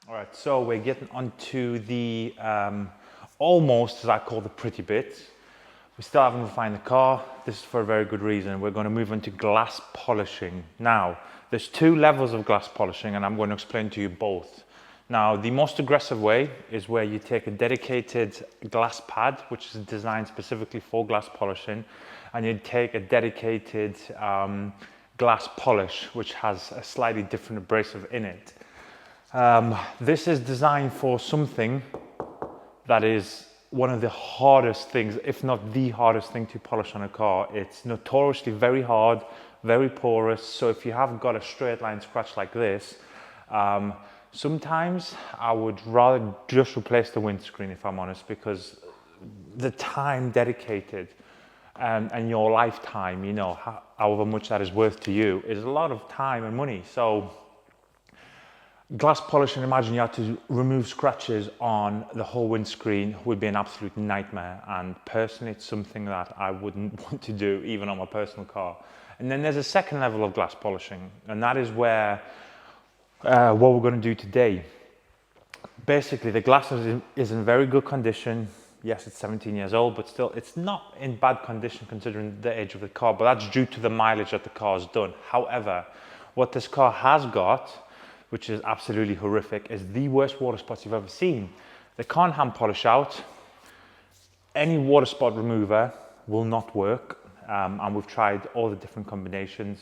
All right, so we're getting onto the almost, as I call, the pretty bit. We still haven't refined the car. This is for a very good reason. We're going to move into glass polishing. Now, there's two levels of glass polishing, and I'm going to explain to you both. Now, the most aggressive way is where you take a dedicated glass pad, which is designed specifically for glass polishing, and you take a dedicated glass polish, which has a slightly different abrasive in it. This is designed for something that is one of the hardest things, if not the hardest thing to polish on a car. It's notoriously very hard, very porous. So if you have got a straight line scratch like this, sometimes I would rather just replace the windscreen, if I'm honest, because the time dedicated and your lifetime, you know, however much that is worth to you, is a lot of time and money. So glass polishing, imagine you had to remove scratches on the whole windscreen, would be an absolute nightmare. And personally, it's something that I wouldn't want to do even on my personal car. And then there's a second level of glass polishing, and that is where what we're going to do today. Basically, the glass is in very good condition. Yes, it's 17 years old, but still, it's not in bad condition considering the age of the car, but that's due to the mileage that the car has done. However, what this car has got, which is absolutely horrific, is the worst water spots you've ever seen. They can't hand polish out. Any water spot remover will not work, and we've tried all the different combinations.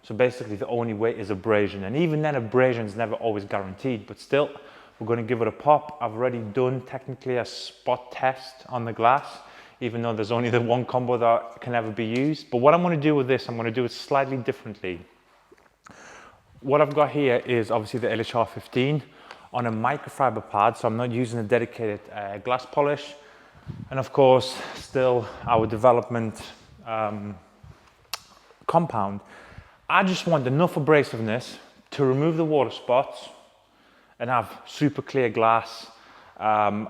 So basically the only way is abrasion, and even then abrasion is never always guaranteed, but still, we're going to give it a pop. I've already done technically a spot test on the glass, even though there's only the one combo that can ever be used. But what I'm going to do with this, I'm going to do it slightly differently. What I've got here is obviously the LHR15 on a microfiber pad, so I'm not using a dedicated glass polish. And of course, still our development compound. I just want enough abrasiveness to remove the water spots and have super clear glass. I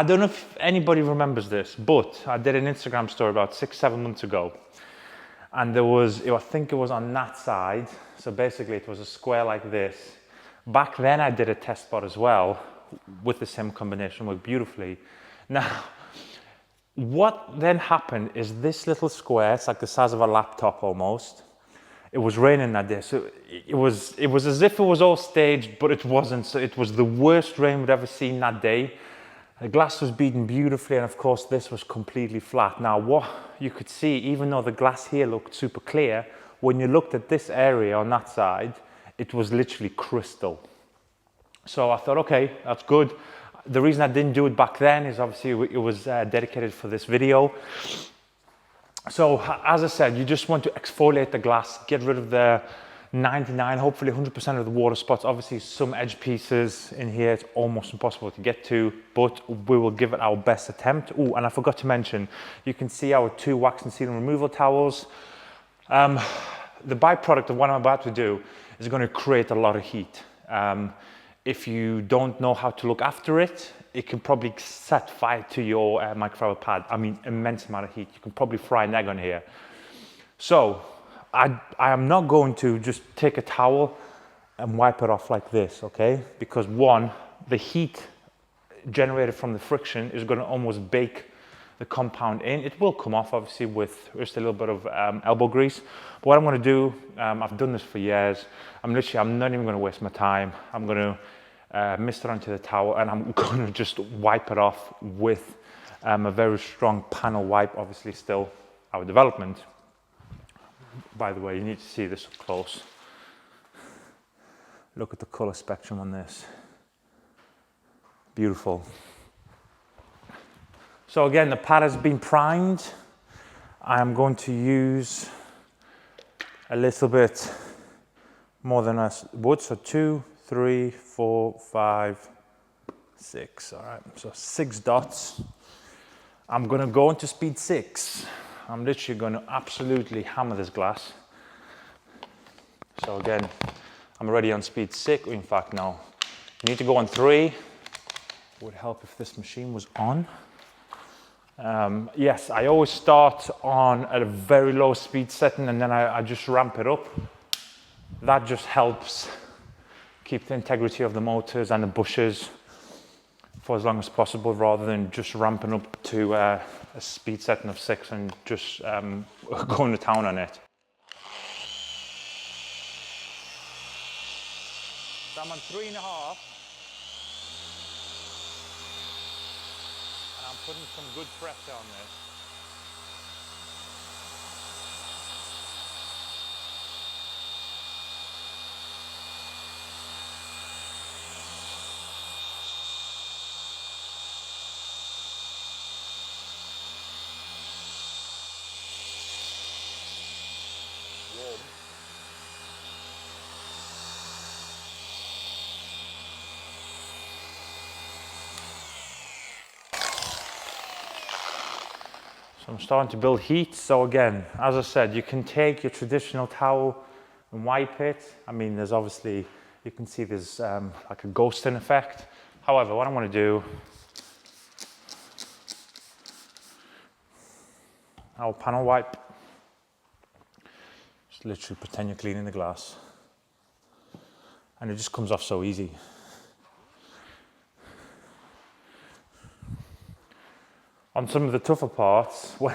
don't know if anybody remembers this, but I did an Instagram story about 6-7 months ago. And there was, I think it was on that side. So basically it was a square like this. Back then I did a test spot as well with the same combination, worked beautifully. Now, what then happened is this little square, it's like the size of a laptop almost. It was raining that day. So it was as if it was all staged, but it wasn't. So it was the worst rain we'd ever seen that day. The glass was beaten beautifully, and of course this was completely flat. Now what you could see, even though the glass here looked super clear, when you looked at this area on that side, it was literally crystal. So I thought, okay, that's good. The reason I didn't do it back then is obviously it was dedicated for this video. So as I said, you just want to exfoliate the glass, get rid of the 99, hopefully 100% of the water spots. Obviously some edge pieces in here, it's almost impossible to get to, but we will give it our best attempt. Oh, and I forgot to mention, you can see our 2 wax and sealant removal towels. The byproduct of what I'm about to do is going to create a lot of heat. If you don't know how to look after it, it can probably set fire to your microfiber pad. I mean, immense amount of heat. You can probably fry an egg on here. So I am not going to just take a towel and wipe it off like this, okay? Because one, the heat generated from the friction is going to almost bake the compound in. It will come off obviously with just a little bit of elbow grease. But what I'm going to do, I've done this for years. I'm not even going to waste my time. I'm going to mist it onto the towel, and I'm going to just wipe it off with a very strong panel wipe. Obviously still our development. By the way, you need to see this up close. Look at the color spectrum on this. Beautiful. So again, the pad has been primed. I am going to use a little bit more than I would. So 2, 3, 4, 5, 6. All right, so 6 dots. I'm going to go into speed 6. I'm literally going to absolutely hammer this glass. So again, I'm already on speed 6. In fact, no. You need to go on 3. It would help if this machine was on. Yes, I always start on at a very low speed setting, and then I just ramp it up. That just helps keep the integrity of the motors and the bushes for as long as possible, rather than just ramping up to a speed setting of 6 and just going to town on it. So I'm on 3.5, and I'm putting some good pressure on this. Warm. So I'm starting to build heat. So again, as I said, you can take your traditional towel and wipe it. I mean, there's obviously, you can see there's like a ghosting effect. However, what I want to do, I'll panel wipe. Just literally pretend you're cleaning the glass. And it just comes off so easy. On some of the tougher parts, when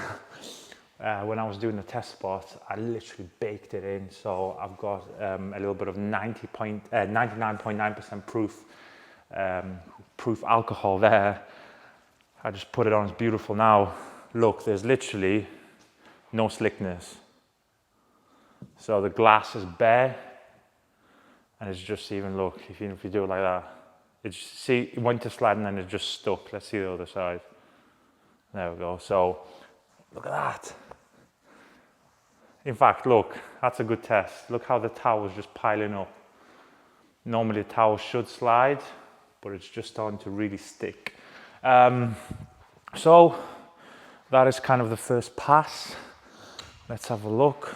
I was doing the test spots, I literally baked it in. So I've got a little bit of 99.9% proof alcohol there. I just put it on, it's beautiful now. Look, there's literally no slickness. So the glass is bare, and it's just even, look, even if you do it like that, it's, see, it went to slide and then it's just stuck. Let's see the other side. There we go. So look at that. In fact, look, that's a good test. Look how the towel is just piling up. Normally the towel should slide, but it's just starting to really stick. So that is kind of the first pass. Let's have a look.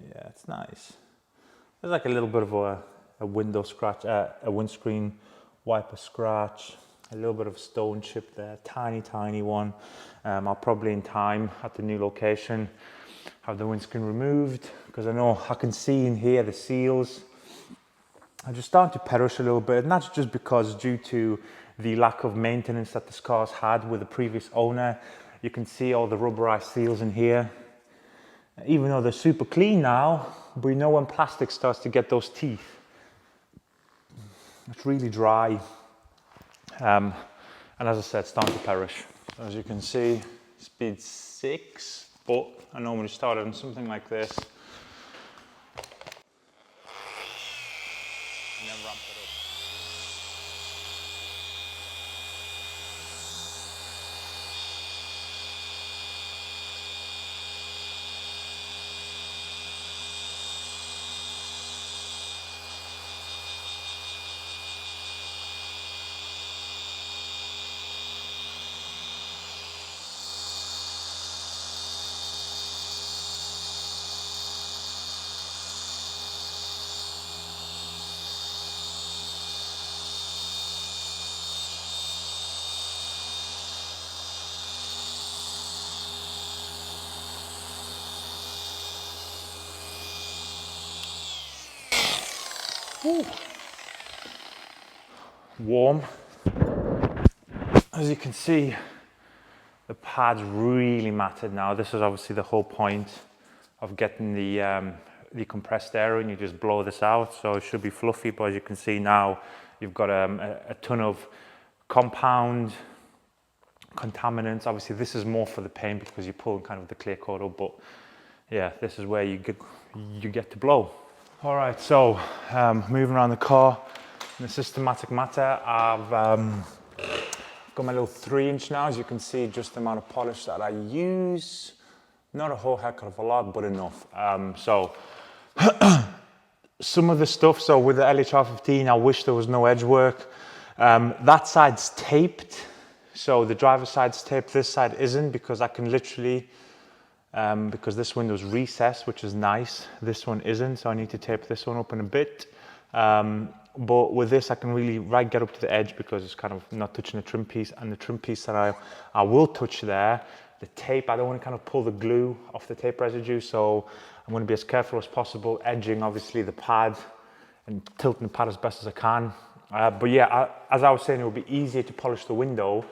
Yeah, it's nice. There's like a little bit of a window scratch, a windscreen wiper scratch. A little bit of stone chip there, tiny one. I'll probably in time at the new location have the windscreen removed, because I know I can see in here the seals are just starting to perish a little bit, and that's just because due to the lack of maintenance that this car's had with the previous owner. You can see all the rubberized seals in here. Even though they're super clean now, but you know when plastic starts to get those teeth, it's really dry. And as I said, starting to perish. As you can see, speed 6, but I normally start on something like this. And then ramp it up. Ooh. Warm. As you can see, the pad's really matted now. This is obviously the whole point of getting the compressed air in. You just blow this out, so it should be fluffy, but as you can see now, you've got a ton of compound contaminants. Obviously this is more for the paint because you're pulling kind of the clear coat up, but yeah, this is where you get to blow. All right, so moving around the car in a systematic matter, I've got my little 3-inch now. As you can see, just the amount of polish that I use. Not a whole heck of a lot, but enough. So some of the stuff, so with the LHR15, I wish there was no edge work. That side's taped. So the driver's side's taped, this side isn't, because I can literally, because this window's recessed, which is nice. This one isn't, so I need to tape this one open a bit. But with this, I can really get up to the edge because it's kind of not touching the trim piece. And the trim piece that I will touch there, the tape, I don't want to kind of pull the glue off the tape residue, so I'm going to be as careful as possible, edging obviously the pad and tilting the pad as best as I can. But yeah, as I was saying, it would be easier to polish the window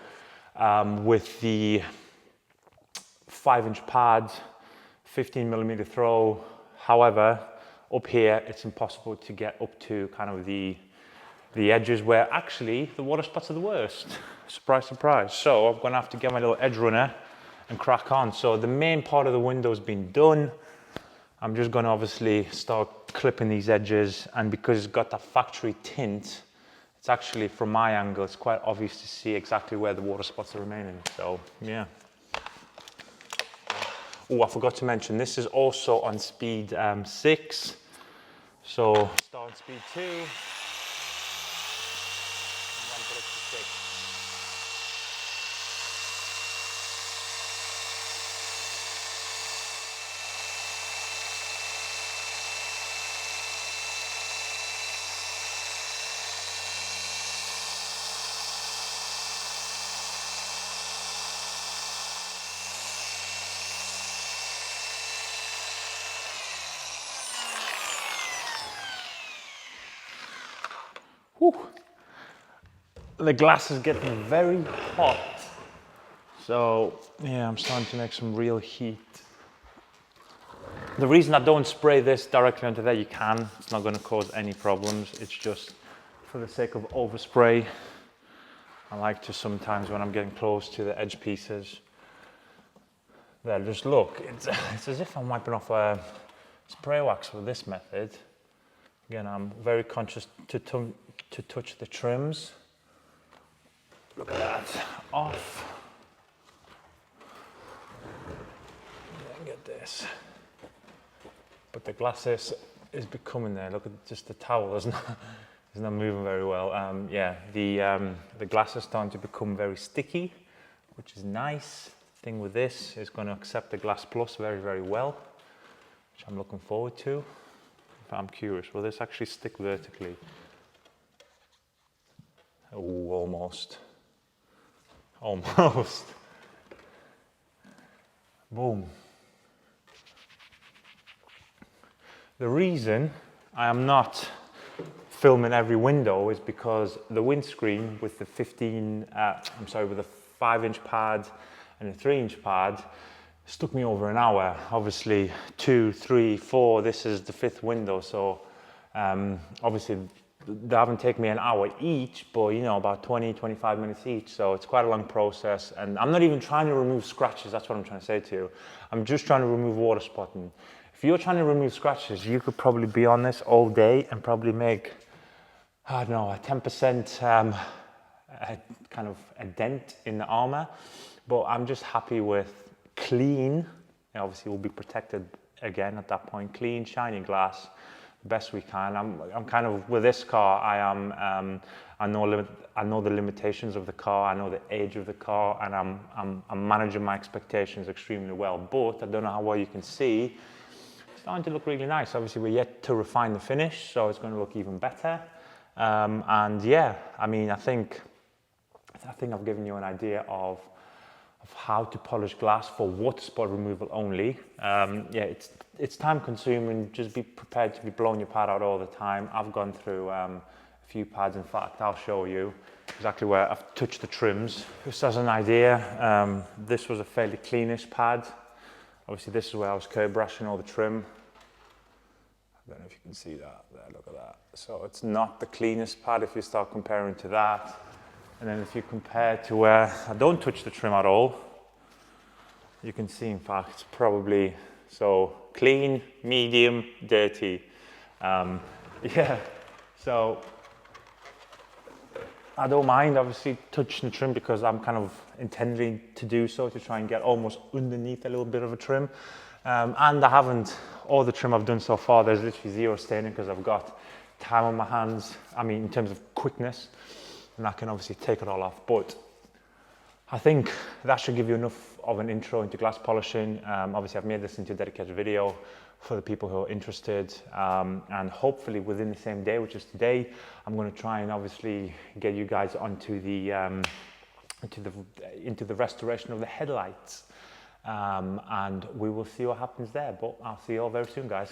with the 5-inch pad, 15mm throw. However, up here, it's impossible to get up to kind of the edges where actually the water spots are the worst. Surprise, surprise. So I'm gonna have to get my little edge runner and crack on. So the main part of the window's been done. I'm just gonna obviously start clipping these edges, and because it's got that factory tint, it's actually, from my angle, it's quite obvious to see exactly where the water spots are remaining. So yeah. Oh, I forgot to mention, this is also on speed 6. So start on speed 2. Whew. The glass is getting very hot. So yeah, I'm starting to make some real heat. The reason I don't spray this directly onto there, you can, it's not going to cause any problems. It's just for the sake of overspray. I like to sometimes, when I'm getting close to the edge pieces, there, just look, it's as if I'm wiping off a spray wax with this method. Again, I'm very conscious to touch the trims. Look at that, off. Yeah, get this. But the glass is becoming there. Look at just the towel, it's not moving very well. Yeah, the glass is starting to become very sticky, which is nice. The thing with this is going to accept the Glass Plus very, very well, which I'm looking forward to. I'm curious, will this actually stick vertically? Oh, almost. Almost. Boom. The reason I am not filming every window is because the windscreen with the with the 5-inch pad and a 3-inch pad took me over an hour. Obviously 2, 3, 4, this is the 5th window, so obviously they haven't taken me an hour each, but you know, about 20-25 minutes each, so it's quite a long process. And I'm not even trying to remove scratches, that's what I'm trying to say to you. I'm just trying to remove water spotting. If you're trying to remove scratches, you could probably be on this all day and probably make, I don't know, a 10% kind of a dent in the armor. But I'm just happy with clean, obviously we'll be protected again at that point, clean, shiny glass, best we can. I'm kind of, with this car, I know the limitations of the car, I know the age of the car, and I'm managing my expectations extremely well. But I don't know how well you can see, it's starting to look really nice. Obviously, we're yet to refine the finish, so it's going to look even better. And yeah, I mean, I think I've given you an idea of how to polish glass for water spot removal only. Yeah, it's time consuming. Just be prepared to be blowing your pad out all the time. I've gone through a few pads. In fact, I'll show you exactly where I've touched the trims. Just as an idea, this was a fairly cleanish pad. Obviously, this is where I was curb brushing all the trim. I don't know if you can see that. There, look at that. So it's not the cleanest pad if you start comparing to that. And then if you compare to where I don't touch the trim at all, you can see, in fact, it's probably, so clean, medium, dirty. Yeah, so I don't mind obviously touching the trim because I'm kind of intending to do so, to try and get almost underneath a little bit of a trim. And I haven't, all the trim I've done so far, there's literally zero staining because I've got time on my hands, I mean, in terms of quickness, and I can obviously take it all off. But I think that should give you enough of an intro into glass polishing. Obviously, I've made this into a dedicated video for the people who are interested, and hopefully within the same day, which is today, I'm going to try and obviously get you guys onto the into the restoration of the headlights, and we will see what happens there. But I'll see you all very soon, guys.